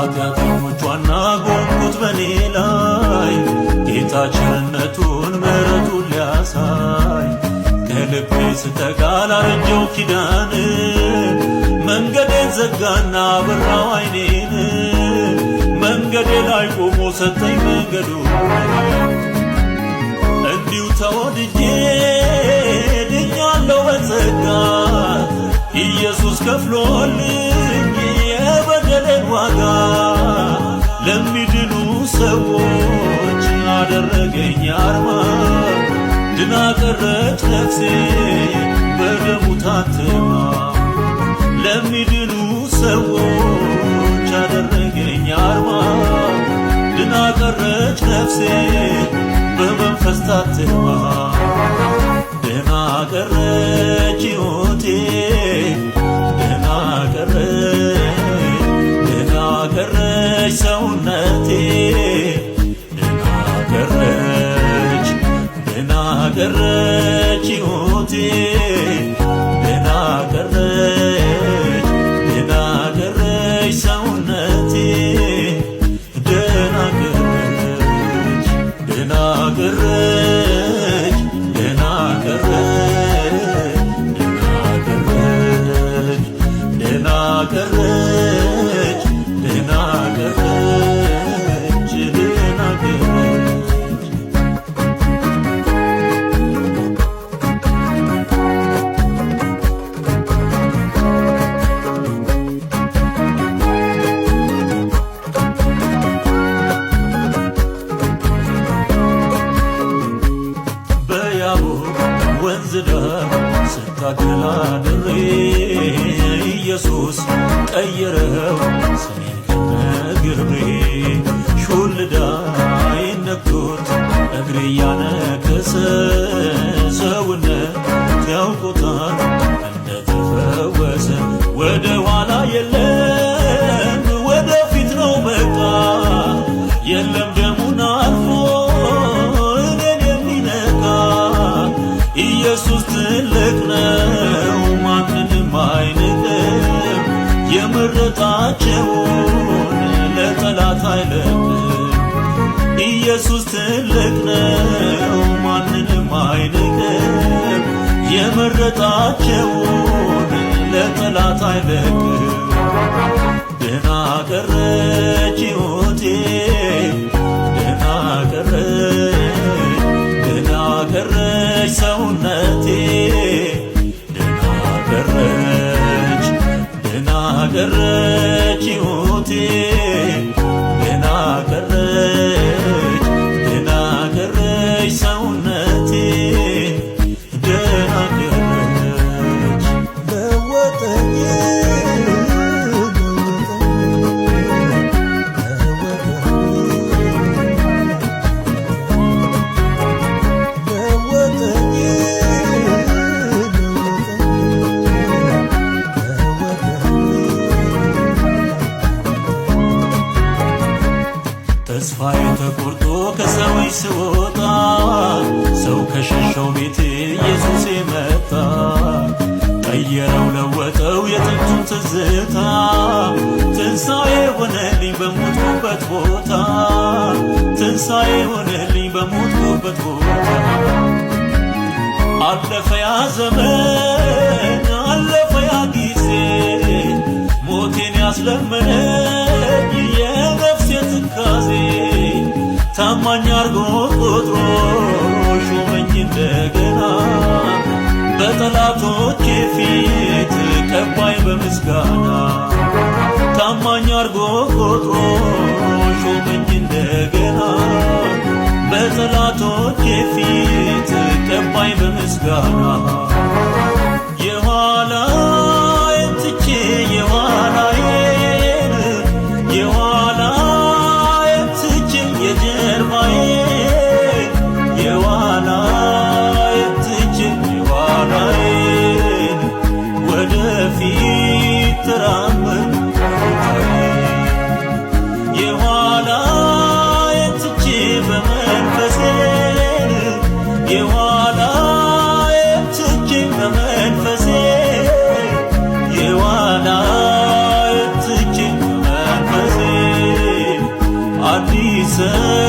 ኃጢአተኞች ዋና ጎንኩት በኔ ላይ ጌታ ቸርነቱን ምሕረቱን ሊያሳይ ከልቤ ስተጋ ላረጀው ኪዳን መንገዴን ዘጋና በራው ዓይኔን መንገዴ ላይ ቆሞ ሰጠኝ መንገዱን እንዲሁ ተወድጄ ድኛለሁ በጸጋ ኢየሱስ ከፍሎልኝ የበደሌን ዋጋ ለሚድኑ ሰዎች አደረገኝ አርማ ድና ቀረች ነፍሴ በደሙ ታትማ ለሚድኑ ሰዎች አደረገኝ አርማ ድና ቀረች ነፍሴ በመንፈስ ታትማ ድና ቀረች ሕይወቴ ድና ቀረች ሰውነቴ ድና ቀረች ሕይወቴ ድና ቀረች ሰውነቴ ድና ቀረች ወንዝ ዳር ስታገል አድሬ ኢየሱስ ቀየረው ስሜን ከነግሬ ሹልዳ ይነኩት እግሬ ያነከሰ ሰውነት ያውቁታል እንደተፈወሰ ወደ ኋላ የለም ወደፊት ነው በቃ የለም ደሙን አልፎ ኢየሱስ ትልቅ ነው ማንንም አይንቅም የመረጣቸውን ለጠላት አይለቅም ኢየሱስ ትልቅ ነው ማንንም አይንቅም የመረጣቸውን ለጠላት አይለቅም ድና ቀረች ሕይወቴ ድና ቀረች ሰውነቴ ድና ቀረች ሕይወቴ ድና ቀረች ሰውነቴ ድና ቀረች ለወጠኝ ተስፋዬ ተቆርጦ ከሰዎች ስወጣ ሰው ከሸሸው ቤት ኢየሱስ መጣ ቀየረው ለወጠው የጥንቱን ትዝታ ትንሣኤ ሆነልኝ በሞትኩበት ቦታ ትንሣኤ ሆነልኝ በሞትኩበት ቦታ አለፈ ያ ዘመን አለፈ ያ ጊዜ ሞቴን ያስለመነኝ የነፍሴ ትካዜ ታማኝ አርጎ ቆጥሮ ሾመኝ እንደገና በጠላቶቼ ፊት ቀባኝ በምስጋና ታማኝ አርጎ ቆጥሮ ሾመኝ እንደገና በጠላቶቼ ፊት ቀባኝ በምስጋና የኋላዬን ትቼ የኋላዬን ትቼ የጀርባዬን የኋላዬን ትቼ የኋላዬን ወደፊት ተራመድኩ የኋላዬን ትቼ በመንፈሴ የኋላዬን ትቼ ሲሰ